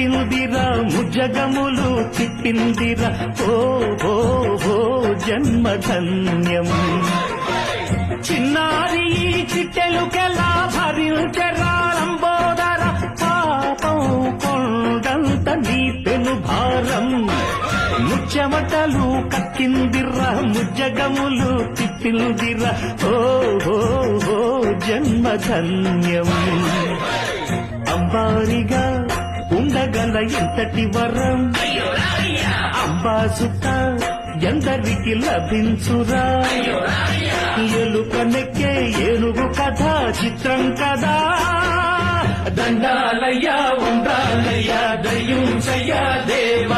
కక్కిందిరా ముజ్జగములు తిప్పిందిరా ఓ ఓ ఓ జన్మధన్యం చిన్నారి చిట్టెలుకెలా భరించరాలంబోదర పాపం కొండంత నీ పెను భారం ముచ్చమటలు కక్కిందిరా ముజ్జగములు తిప్పిందిరా ఓ ఓ ఓ జన్మధన్యం అంబారిగా ఉండగల ఎంతటి వరం అంబాసుత ఎందరికి లభించురా ఎలుక నెక్కే ఏనుగు కథ చిత్రం కదా దండాలయ్యా ఉండాలయ్యా దయ్యుంచయ్యా దేవ